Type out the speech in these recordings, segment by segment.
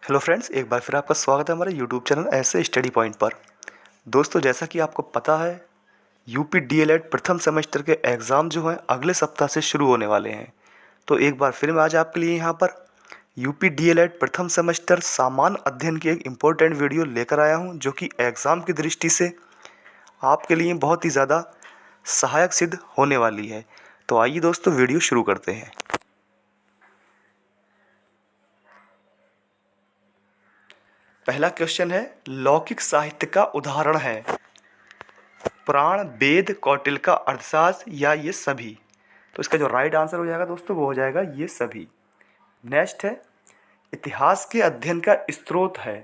Hello friends, एक बार फिर आपका स्वागत है हमारे यूट्यूब चैनल ऐसे स्टडी पॉइंट पर। दोस्तों, जैसा कि आपको पता है, यूपी डीएलएड प्रथम सेमेस्टर के एग्ज़ाम जो हैं अगले सप्ताह से शुरू होने वाले हैं। तो एक बार फिर मैं आज आपके लिए यहाँ पर यूपी डीएलएड प्रथम सेमेस्टर सामान्य अध्ययन की एक इम्पोर्टेंट वीडियो लेकर आया हूँ, जो कि एग्ज़ाम की दृष्टि से आपके लिए बहुत ही ज़्यादा सहायक सिद्ध होने वाली है। तो आइए दोस्तों, वीडियो शुरू करते हैं। पहला क्वेश्चन है, लौकिक साहित्य का उदाहरण है पुराण, वेद, कौटिल्य का अर्थशास्त्र या ये सभी। तो इसका जो राइट आंसर हो जाएगा दोस्तों वो हो जाएगा ये सभी। नेक्स्ट है, इतिहास के अध्ययन का स्रोत है।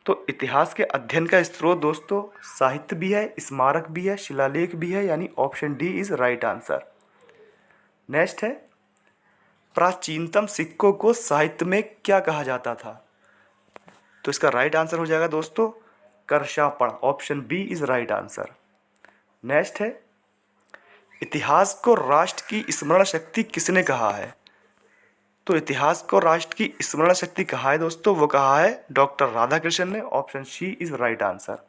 तो इतिहास के अध्ययन का स्रोत दोस्तों साहित्य भी है, स्मारक भी है, शिलालेख भी है, यानी option D is right answer. Next है, प्राचीनतम सिक्कों को साहित्य में क्या कहा जाता था। तो इसका राइट आंसर हो जाएगा दोस्तों करशापण, option B is right answer. Next है, इतिहास को राष्ट्र की स्मरण शक्ति किसने कहा है। तो इतिहास को राष्ट्र की स्मरण शक्ति कहा है दोस्तों, वो कहा है डॉक्टर राधाकृष्णन ने, option C is right answer.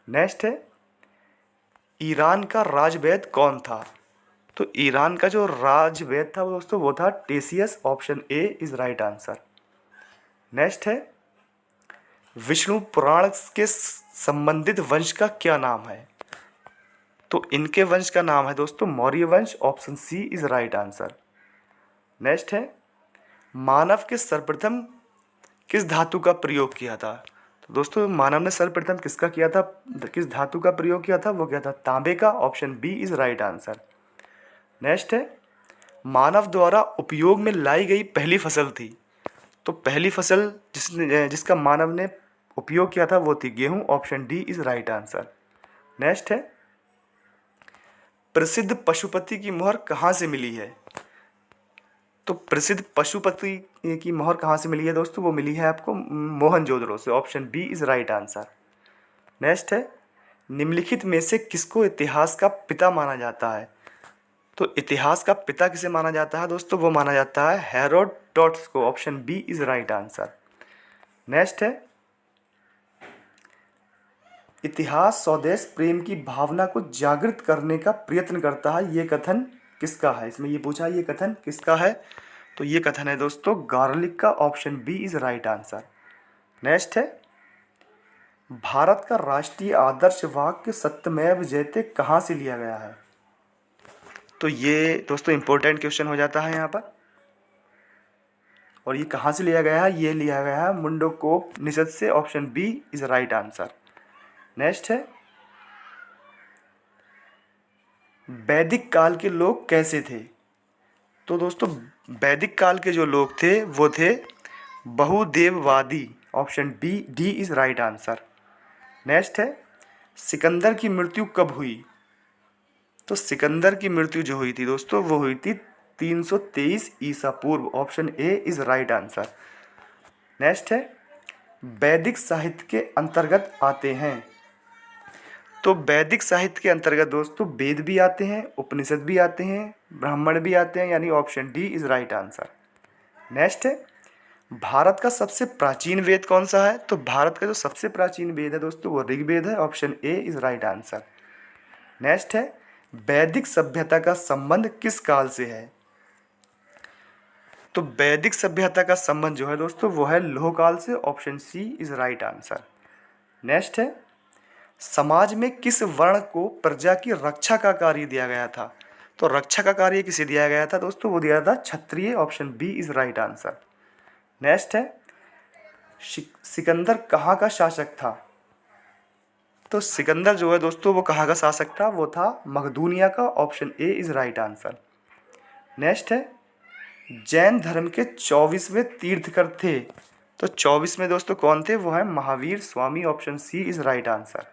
Next है, ईरान का राजवैद कौन था। तो ईरान का जो राजवैद था वो दोस्तों वो था टेसियस, option A is right answer. Next है, विष्णु पुराण के संबंधित वंश का क्या नाम है। तो इनके वंश का नाम है दोस्तों मौर्य वंश, option C is right answer. Next है, मानव के सर्वप्रथम किस धातु का प्रयोग किया था। तो दोस्तों मानव ने सर्वप्रथम किसका किया था, किस धातु का प्रयोग किया था, वो किया था तांबे का, option B is right answer. Next है, मानव द्वारा उपयोग में लाई गई पहली फसल थी। तो पहली फसल जिसका मानव ने उपयोग किया था वो थी गेहूं, option D is right answer. Next है, प्रसिद्ध पशुपति की मोहर कहाँ से मिली है। तो प्रसिद्ध पशुपति की मोहर कहाँ से मिली है दोस्तों, वो मिली है आपको मोहनजोदड़ो से, option B is right answer. Next है, निम्नलिखित में से किसको इतिहास का पिता माना जाता है। तो इतिहास का पिता किसे माना जाता है दोस्तों, वो माना जाता है हेरोडोटस को, option B is right answer. Next है, इतिहास स्वदेश प्रेम की भावना को जागृत करने का प्रयत्न करता है, ये कथन किसका है। इसमें ये पूछा ये कथन किसका है, तो ये कथन है दोस्तों गार्लिक का, option B is right answer. Next है, भारत का राष्ट्रीय आदर्श वाक्य सत्यमेव जयते कहाँ से लिया गया है। तो ये दोस्तों इंपॉर्टेंट क्वेश्चन हो जाता है यहाँ पर, और ये कहाँ से लिया गया है, ये लिया गया है मुंडकोपनिषद से, option B is right answer. Next है, वैदिक काल के लोग कैसे थे। तो दोस्तों वैदिक काल के जो लोग थे वो थे बहुदेववादी, option D is right answer. Next है, सिकंदर की मृत्यु कब हुई। तो सिकंदर की मृत्यु जो हुई थी दोस्तों वो हुई थी 323 ईसा पूर्व, option A is right answer. Next है, वैदिक साहित्य के अंतर्गत आते हैं। तो वैदिक साहित्य के अंतर्गत दोस्तों वेद भी आते हैं, उपनिषद भी आते हैं, ब्राह्मण भी आते हैं, यानी option D is right answer. Next है, भारत का सबसे प्राचीन वेद कौन सा है। तो भारत का जो सबसे प्राचीन वेद है दोस्तों वो ऋग्वेद है, option A is right answer. Next है, वैदिक सभ्यता का संबंध किस काल से है। तो वैदिक सभ्यता का संबंध जो है दोस्तों वो है लोह काल से, option C is right answer. Next है, समाज में किस वर्ण को प्रजा की रक्षा का कार्य दिया गया था। तो रक्षा का कार्य किसे दिया गया था दोस्तों, वो दिया था क्षत्रिय, option B is right answer. Next है, सिकंदर कहाँ का शासक था। तो सिकंदर जो है दोस्तों वो कहाँ का शासक था, वो था मकदूनिया का, option A is right answer. Next है, जैन धर्म के 24वें तीर्थकर थे। तो 24 में दोस्तों कौन थे, वो है Mahavir Swami, option C is right answer.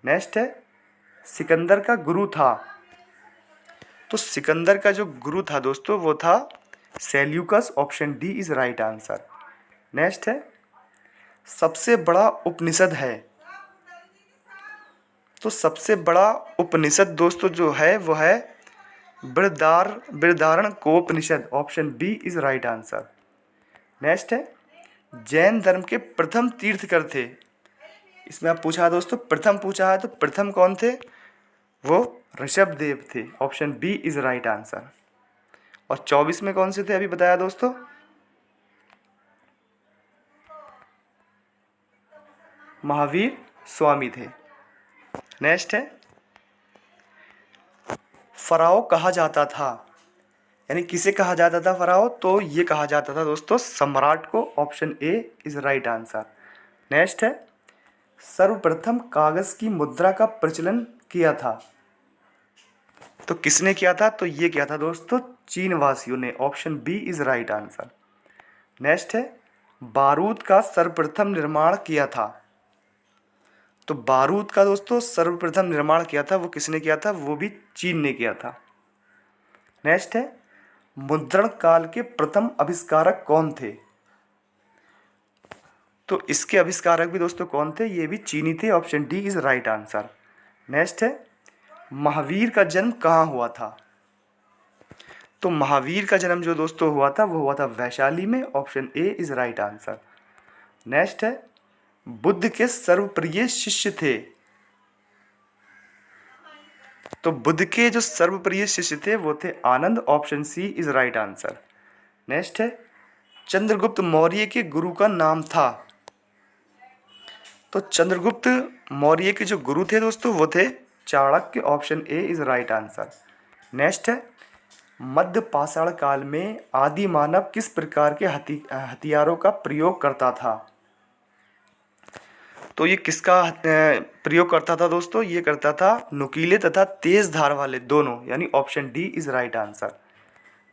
Next है, सिकंदर का गुरु था। तो सिकंदर का जो गुरु था दोस्तों वो था Seleucus, option D is right answer. Next है, सबसे बड़ा उपनिषद है। तो सबसे बड़ा उपनिषद दोस्तों जो है वो है Brihadaranyakopanishad, option B is right answer. Next है, जैन धर्म के प्रथम तीर्थकर थे। इसमें आप पूछा है दोस्तों, प्रथम पूछा है, तो प्रथम कौन थे? वो ऋषभदेव थे। Option B is right answer. और 24 में कौन से थे, अभी बताया दोस्तों? महावीर स्वामी थे। नेक्स्ट है, फराओ कहा जाता था, यानी किसे कहा जाता था फराओ? तो ये कहा जाता था दोस्तों सम्राट को। Option A is right answer. Next है, सर्वप्रथम कागज की मुद्रा का प्रचलन किया था, तो किसने किया था? तो ये किया था दोस्तों चीन वासियों ने। Option B is right answer. Next है, बारूद का सर्वप्रथम निर्माण किया था, तो बारूद का दोस्तों सर्वप्रथम निर्माण किया था, वो किसने किया था? वो भी चीन ने किया था। नेक्स्ट है, मुद्रण काल के प्रथम आविष्कारक कौन थे? तो इसके आविष्कारक भी दोस्तों कौन थे? ये भी चीनी थे। Option D is right answer. Next है, महावीर का जन्म कहाँ हुआ था? तो महावीर का जन्म जो दोस्तों हुआ था वो हुआ था वैशाली में। Option A is right answer. Next है, बुद्ध के सर्वप्रिय शिष्य थे, तो बुद्ध के जो सर्वप्रिय शिष्य थे वो थे Anand. Option C is right answer. Next है, चंद्रगुप्त मौर्य के गुरु का नाम था, तो चंद्रगुप्त मौर्य के जो गुरु थे दोस्तों वो थे Chanakya. Option A is right answer. Next है, मध्य पाषाण काल में आदि मानव किस प्रकार के हथियारों का प्रयोग करता था? तो ये किसका प्रयोग करता था दोस्तों? ये करता था नुकीले तथा तेज धार वाले दोनों, यानी option D is right answer.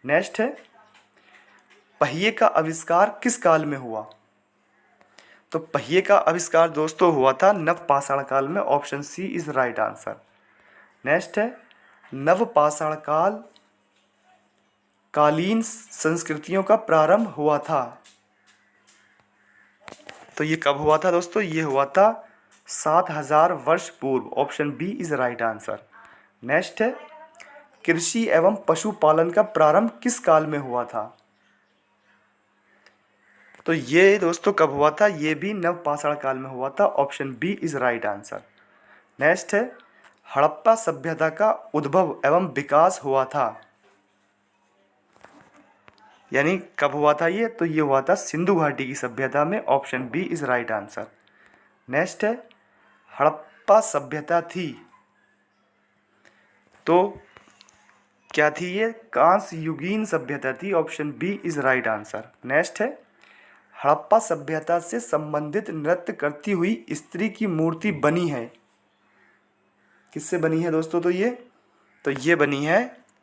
Next है, पहिए का आविष्कार किस काल में हुआ? तो पहिए का आविष्कार दोस्तों हुआ था नव पाषाण काल में। Option C is right answer. Next है, नव पाषाण काल कालीन संस्कृतियों का प्रारंभ हुआ था, तो ये कब हुआ था दोस्तों? ये हुआ था 7000 वर्ष पूर्व। Option B is right answer. Next है, कृषि एवं पशुपालन का प्रारंभ किस काल में हुआ था? तो ये दोस्तों कब हुआ था? ये भी नव पाषाण काल में हुआ था। Option B is right answer. Next है, हड़प्पा सभ्यता का उद्भव एवं विकास हुआ था, यानी कब हुआ था ये? तो ये हुआ था सिंधु घाटी की सभ्यता में। Option B is right answer. Next है, हड़प्पा सभ्यता थी, तो क्या थी ये? कांस्य युगीन सभ्यता थी। Option B is right answer. Next है, हड़प्पा सभ्यता से संबंधित नृत्य करती हुई स्त्री की मूर्ति बनी है, किससे बनी है दोस्तों? तो ये बनी है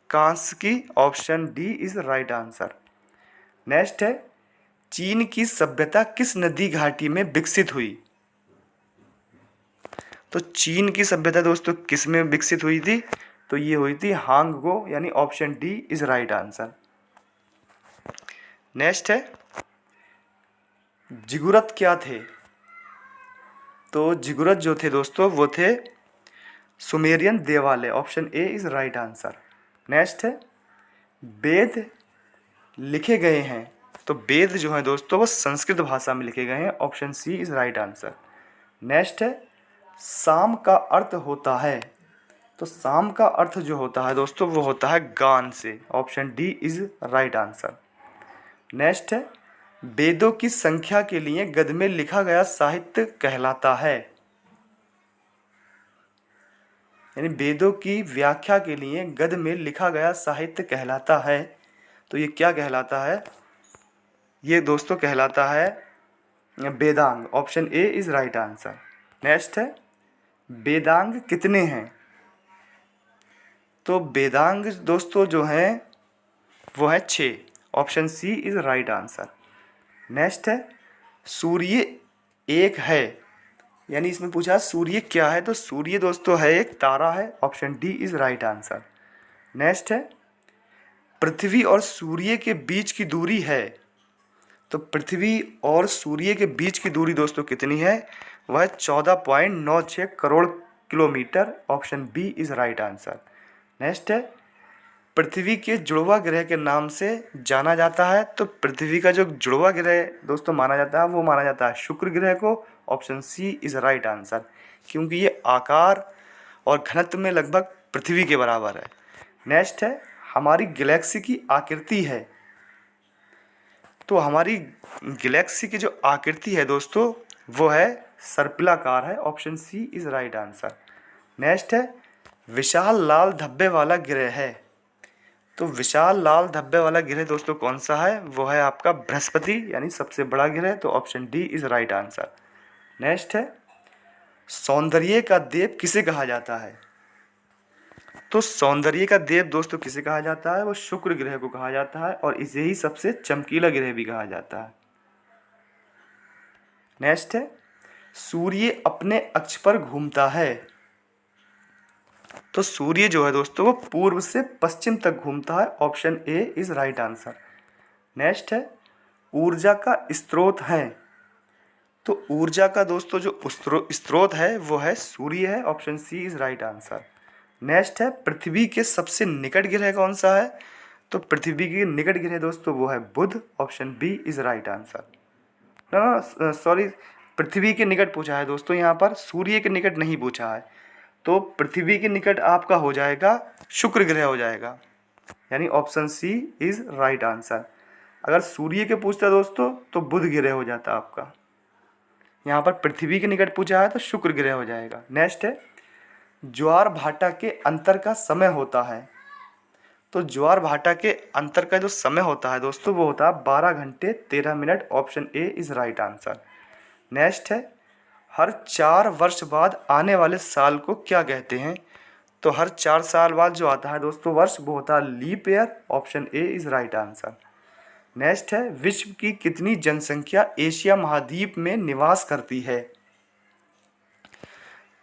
कांस्य की। Option D is right answer. Next है, चीन की सभ्यता किस नदी घाटी में विकसित हुई? तो चीन की सभ्यता दोस्तों किस में विकसित हुई थी? तो ये हुई थी हांगगो, यानी option D is right answer. Next है, जिगुरत क्या थे? तो जिगुरत जो थे दोस्तों वो थे सुमेरियन देवालय। Option A is right answer. Next है, वेद लिखे गए हैं, तो वेद जो है दोस्तों वो संस्कृत भाषा में लिखे गए हैं। Option C is right answer. Next है, साम का अर्थ होता है, तो साम का अर्थ जो होता है दोस्तों वो होता है गान से। Option D is right answer. Next है, वेदों की संख्या के लिए गद में लिखा गया साहित्य कहलाता है, यानी वेदों की व्याख्या के लिए गद में लिखा गया साहित्य कहलाता है, तो ये क्या कहलाता है? ये दोस्तों कहलाता है Vedang. Option A is right answer. Next है, वेदांग कितने हैं? तो वेदांग दोस्तों जो हैं वो है 6। Option C is right answer. Next है, सूर्य एक है, यानी इसमें पूछा सूर्य क्या है? तो सूर्य दोस्तों है एक तारा है। Option D is right answer. Next है, पृथ्वी और सूर्य के बीच की दूरी है, तो पृथ्वी और सूर्य के बीच की दूरी दोस्तों कितनी है? वह 14.96 crore kilometre. Option B is right answer. Next है, पृथ्वी के जुड़वा ग्रह के नाम से जाना जाता है? तो पृथ्वी का जो जुड़वा ग्रह दोस्तों माना जाता है वो माना जाता है शुक्र ग्रह को। Option C is right answer, क्योंकि ये आकार और घनत्व में लगभग पृथ्वी के बराबर है। नेक्स्ट है, हमारी गैलेक्सी की आकृति है। तो हमारी गैलेक्सी की जो आकृति है दोस्तों वो है सर्पिलाकार है। Option C is right answer. Next है, विशाल लाल धब्बे वाला ग्रह है। तो विशाल लाल धब्बे वाला ग्रह दोस्तों कौन सा है? वो है आपका बृहस्पति, यानी सबसे बड़ा ग्रह। तो option D is right answer. Next है, सौंदर्य का देव किसे कहा जाता है? तो सौंदर्य का देव दोस्तों किसे कहा जाता है? वो शुक्र ग्रह को कहा जाता है और इसे ही सबसे चमकीला ग्रह भी कहा जाता है। नेक्स्ट है, सूर्य अपने अक्ष पर घूमता है। तो सूर्य जो है दोस्तों वो पूर्व से पश्चिम तक घूमता है। Option A is right answer. Next है, ऊर्जा का स्रोत है। तो ऊर्जा का दोस्तों जो स्रोत है वो है सूर्य है। Option C is right answer. Next है, पृथ्वी के सबसे निकट ग्रह कौन सा है? तो पृथ्वी के निकट ग्रह दोस्तों वो है Budh. Option B is right answer. ना सॉरी, पृथ्वी के निकट पूछा है दोस्तों, यहाँ पर सूर्य के निकट नहीं पूछा है। तो पृथ्वी के निकट आपका हो जाएगा शुक्र ग्रह हो जाएगा, यानी option C is right answer. अगर सूर्य के पूछता दोस्तों तो बुध ग्रह हो जाता आपका। यहाँ पर पृथ्वी के निकट पूछा है तो शुक्र ग्रह हो जाएगा। नेक्स्ट है, ज्वार भाटा के अंतर का समय होता है। तो ज्वार भाटा के अंतर का जो समय होता है दोस्तों वो होता है 12 घंटे 13 minute. Option A is right answer. Next है, हर 4 वर्ष बाद आने वाले साल को क्या कहते हैं? तो हर 4 साल बाद जो आता है दोस्तों वर्ष वो होता है leap year. Option A is right answer. Next है, विश्व की कितनी जनसंख्या एशिया महाद्वीप में निवास करती है?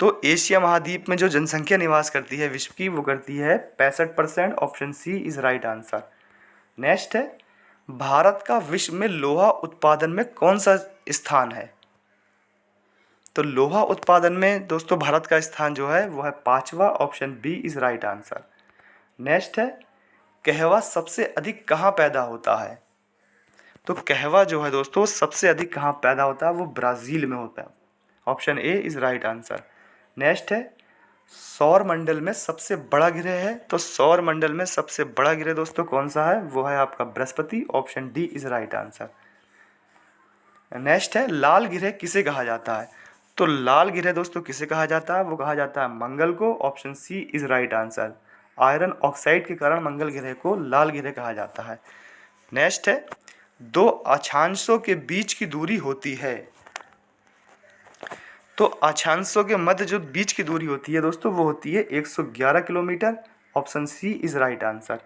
तो एशिया महाद्वीप में जो जनसंख्या निवास करती है विश्व की वो करती है 65%। Option C is right answer. Next है, भारत का विश्व में लोहा उत्पादन में कौन सा स्थान है? तो लोहा उत्पादन में दोस्तों भारत का स्थान जो है वो है 5वां। Option B is right answer. Next है, कहवा सबसे अधिक कहाँ पैदा होता है? तो कहवा जो है दोस्तों सबसे अधिक कहाँ पैदा होता है? वो ब्राज़ील में होता है। Option A is right answer. Next है, सौर मंडल में सबसे बड़ा ग्रह है। तो सौर मंडल में सबसे बड़ा ग्रह दोस्तों कौन सा है? वो है आपका Brihaspati. Option D is right answer. Next है, लाल ग्रह किसे कहा जाता है? तो लाल ग्रह दोस्तों किसे कहा जाता है? वो कहा जाता है मंगल को। Option C is right answer. Iron oxide के कारण मंगल ग्रह को लाल ग्रह कहा जाता है। नेक्स्ट है, 2 अक्षांशों के बीच की दूरी होती है। तो अक्षांशों के मध्य जो बीच की दूरी होती है दोस्तों वो होती है 111 kilometre. Option C is right answer.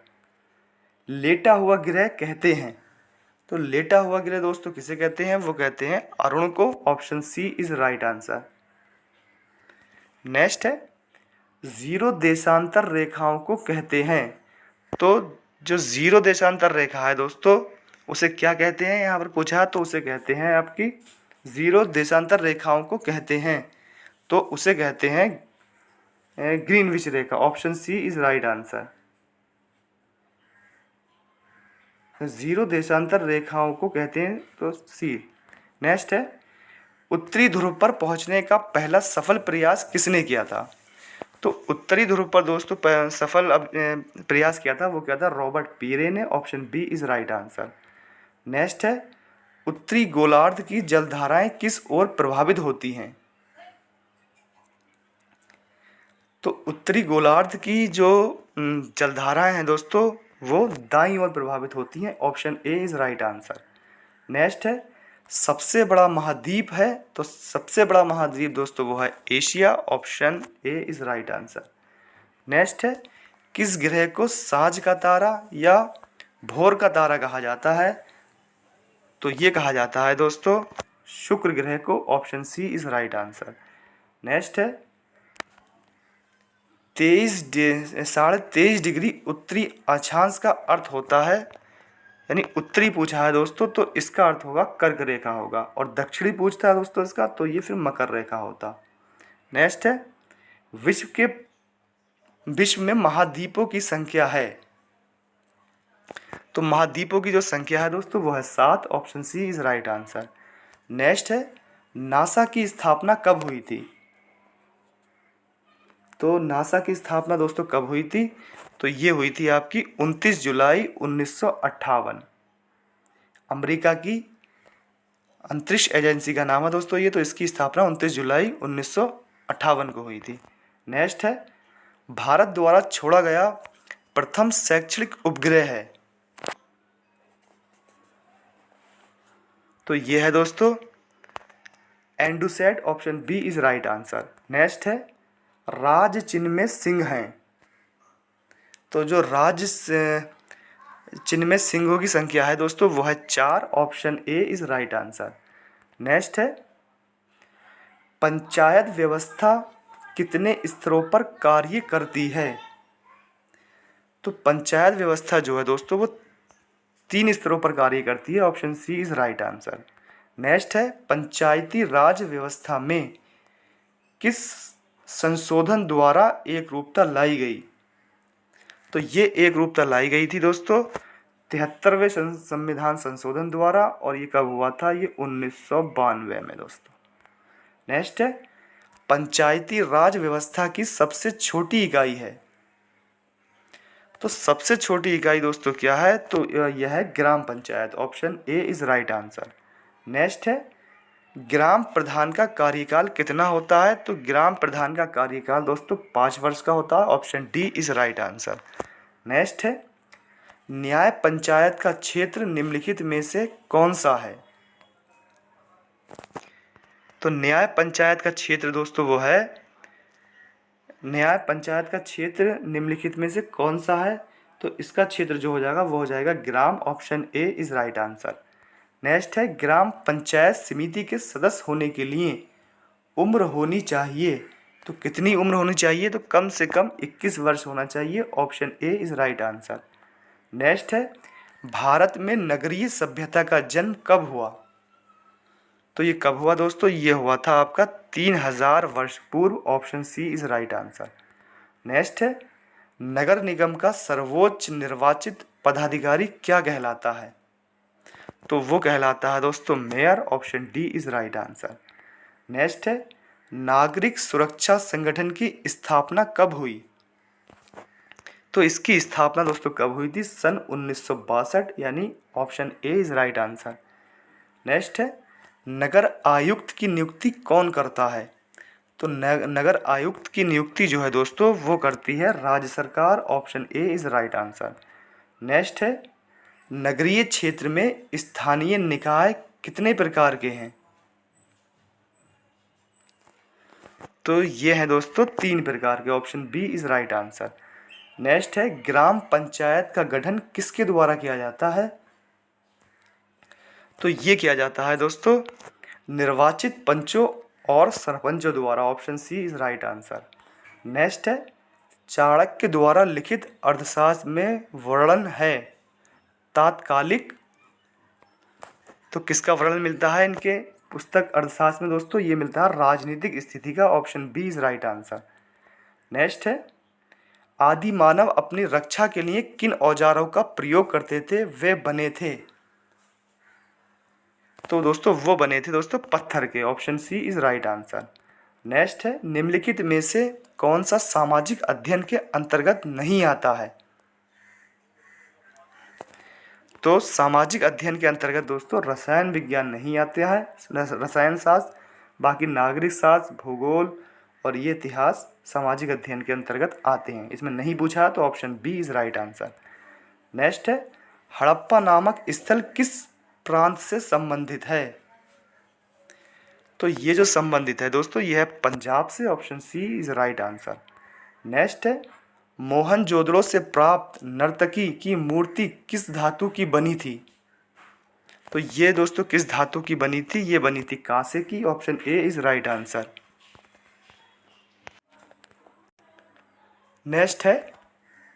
लेटा हुआ ग्रह कहते हैं। तो लेटा हुआ ग्रह दोस्तों किसे कहते हैं? वो कहते हैं अरुण को। Option C is right answer. Next है, 0 देशांतर रेखाओं को कहते हैं। तो जो 0 देशांतर रेखा है दोस्तों उसे क्या कहते हैं? यहाँ पर पूछा तो उसे कहते हैं आपकी 0 देशांतर रेखाओं को कहते हैं। तो उसे कहते हैं ग्रीनविच रेखा। Option C is right answer. 0 देशांतर रेखाओं को कहते हैं तो सी। नेक्स्ट है, उत्तरी ध्रुव पर पहुंचने का पहला सफल प्रयास किसने किया था? तो उत्तरी ध्रुव पर दोस्तों सफल प्रयास किया था वो क्या था? रॉबर्ट पीरे ने। Option B is right answer. Next है, उत्तरी गोलार्ध की जलधाराएं किस ओर प्रभावित होती हैं? तो उत्तरी गोलार्ध की जो जलधाराएं हैं दोस्तों वो दाईं ओर प्रभावित होती हैं। Option A is right answer. Next है, सबसे बड़ा महाद्वीप है। तो सबसे बड़ा महाद्वीप दोस्तों वो है Asia. Option A is right answer. Next है, किस ग्रह को साँझ का तारा या भोर का तारा कहा जाता है? तो ये कहा जाता है दोस्तों शुक्र ग्रह को। Option C is right answer. Next है, 23.5 डिग्री उत्तरी अक्षांश का अर्थ होता है, यानी उत्तरी पूछा है दोस्तों तो इसका अर्थ होगा कर्क रेखा होगा, और दक्षिणी पूछता है दोस्तों इसका तो ये फिर मकर रेखा होता। नेक्स्ट है, विश्व में महाद्वीपों की संख्या है। तो महाद्वीपों की जो संख्या है दोस्तों वो है 7, option C is right answer. Next है, नासा की स्थापना कब हुई थी? तो नासा की स्थापना दोस्तों कब हुई थी? तो ये हुई थी आपकी 29 जुलाई 1958। अमेरिका की अंतरिक्ष एजेंसी का नाम है दोस्तों ये, तो इसकी स्थापना 29 जुलाई 1958 को हुई थी। नेक्स्ट है, भारत द्वारा छोड़ा गया प्रथम शैक्षणिक उपग्रह है? तो ये है दोस्तों EDUSAT, option B is right answer. Next है, राज चिन्ह में सिंह हैं? तो जो चिन्ह में सिंहों की संख्या है दोस्तों वो है 4, option A is right answer. Next है, पंचायत व्यवस्था कितने स्तरों पर कार्य करती है? तो पंचायत व्यवस्था जो है दोस्तों वो 3 स्तरों पर कार्य करती है, option C is right answer. Next है, पंचायती राज व्यवस्था में किस संशोधन द्वारा एक रूपता लाई गई? तो ये एक रूपता लाई गई थी दोस्तों 73वें संविधान संशोधन द्वारा, और ये कब हुआ था? ये 1992 में दोस्तों। नेक्स्ट है, पंचायती राज व्यवस्था की सबसे छोटी इकाई है? तो सबसे छोटी इकाई दोस्तों क्या है? तो यह है gram panchayat, option A is right answer. Next है, ग्राम प्रधान का कार्यकाल कितना होता है? तो ग्राम प्रधान का कार्यकाल दोस्तों 5 वर्ष का होता है, option D is right answer. Next है, न्याय पंचायत का क्षेत्र निम्नलिखित में से कौन सा है? तो न्याय पंचायत का क्षेत्र दोस्तों वो है, न्याय पंचायत का क्षेत्र निम्नलिखित में से कौन सा है? तो इसका क्षेत्र जो हो जाएगा वो हो जाएगा ग्राम, option A is right answer. Next है, ग्राम पंचायत समिति के सदस्य होने के लिए उम्र होनी चाहिए? तो कितनी उम्र होनी चाहिए? तो कम से कम 21 वर्ष होना चाहिए, option A is right answer. Next है, भारत में नगरीय सभ्यता का जन्म कब हुआ? तो ये कब हुआ दोस्तों? ये हुआ था आपका 3000 वर्ष पूर्व, option C is right answer. Next है, नगर निगम का सर्वोच्च निर्वाचित पदाधिकारी क्या कहलाता है? तो वो कहलाता है दोस्तों mayor, option D is right answer. Next है, नागरिक सुरक्षा संगठन की स्थापना कब हुई? तो इसकी स्थापना दोस्तों कब हुई थी? सन 1962, यानी option A is right answer. Next है, नगर आयुक्त की नियुक्ति कौन करता है? तो नगर आयुक्त की नियुक्ति जो है दोस्तों वो करती है राज्य सरकार, option A is right answer. Next है, नगरीय क्षेत्र में स्थानीय निकाय कितने प्रकार के हैं? तो ये हैं दोस्तों 3 प्रकार के, option B is right answer. Next है, ग्राम पंचायत का गठन किसके द्वारा किया जाता है? तो ये किया जाता है दोस्तों निर्वाचित पंचों और सरपंचों द्वारा, option C is right answer. Next है, चाणक्य द्वारा लिखित अर्थशास्त्र में वर्णन है तात्कालिक? तो किसका वर्णन मिलता है इनके पुस्तक अर्थशास्त्र में दोस्तों? ये मिलता है राजनीतिक स्थिति का, option B is right answer. Next है, आदि मानव अपनी रक्षा के लिए किन औजारों का प्रयोग करते थे, वे बने थे? तो दोस्तों वो बने थे दोस्तों पत्थर के, option C is right answer. Next है, निम्नलिखित में से कौन सा सामाजिक अध्ययन के अंतर्गत नहीं आता है? तो सामाजिक अध्ययन के अंतर्गत दोस्तों रसायन विज्ञान नहीं आता है, रसायन शास्त्र, बाकी नागरिक शास्त्र, भूगोल और ये इतिहास सामाजिक अध्ययन के अंतर्गत आते हैं। इसमें नहीं पूछा तो option B is right answer. Next है, हड़प्पा नामक स्थल किस प्रांत से संबंधित है? तो ये जो संबंधित है दोस्तों ये है पंजाब से, option C is right answer. Next है, मोहनजोदड़ो से प्राप्त नर्तकी की मूर्ति किस धातु की बनी थी? तो ये दोस्तों किस धातु की बनी थी? ये बनी थी कांसे की, option A is right answer. Next है,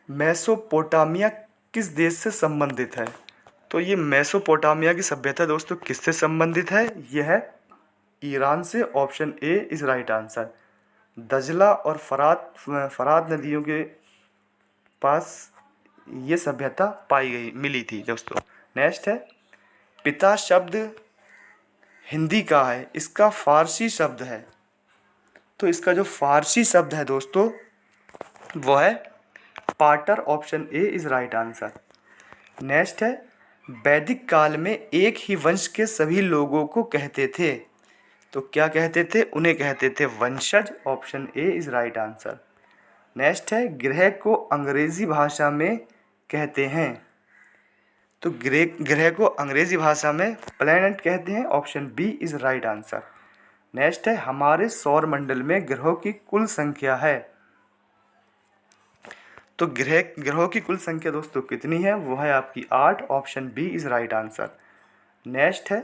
मेसोपोटामिया किस देश से संबंधित है? तो ये मेसोपोटामिया की सभ्यता दोस्तों किससे संबंधित है? यह है ईरान से, option A is right answer. दजला और फरात नदियों के पास ये सभ्यता पाई गई मिली थी दोस्तों। नेक्स्ट है, पिता शब्द हिंदी का है, इसका फारसी शब्द है। तो इसका जो फारसी शब्द है दोस्तों वो है पाटर। Option A is right answer. Next है, वैदिक काल में एक ही वंश के सभी लोगों को कहते थे। तो क्या कहते थे? उन्हें कहते थे वंशज। Option A is right answer. Next है, ग्रह को अंग्रेजी भाषा में कहते हैं। तो ग्रह को अंग्रेजी भाषा में प्लैनेट कहते हैं। Option B is right answer. Next है, हमारे सौर मंडल में ग्रहों की कुल संख्या है। तो ग्रहों की कुल संख्या दोस्तों कितनी है? वो है आपकी 8। Option B is right answer. Next है,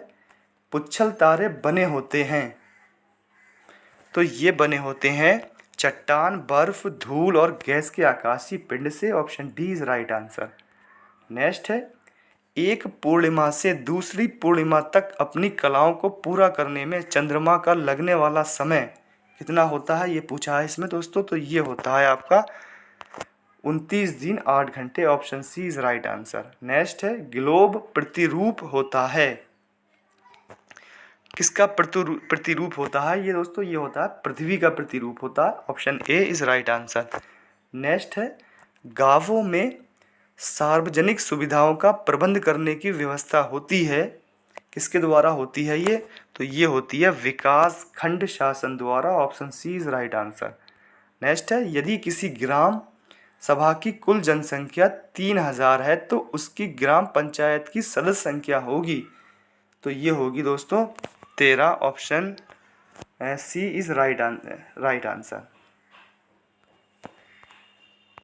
पुच्छल तारे बने होते हैं। तो ये बने होते हैं चट्टान, बर्फ, धूल और गैस के आकाशीय पिंड से। Option D is right answer. Next है, एक पूर्णिमा से दूसरी पूर्णिमा तक अपनी कलाओं को पूरा करने में चंद्रमा का लगने वाला समय कितना होता है? ये पूछा है इसमें दोस्तों। तो ये होता है आपका 29 दिन 8 घंटे। Option C is right answer. Next है, ग्लोब प्रतिरूप होता है। किसका प्रतिरूप होता है ये दोस्तों? ये होता है पृथ्वी का प्रतिरूप होता है। Option A is right answer. Next है, गांवों में सार्वजनिक सुविधाओं का प्रबंध करने की व्यवस्था होती है। किसके द्वारा होती है ये? तो ये होती है विकास खंड शासन द्वारा। Option C is right answer. Next है, यदि किसी ग्राम सभा की कुल जनसंख्या 3000 है तो उसकी ग्राम पंचायत की सदस्य संख्या होगी। तो ये होगी दोस्तों 13। Option C is right answer.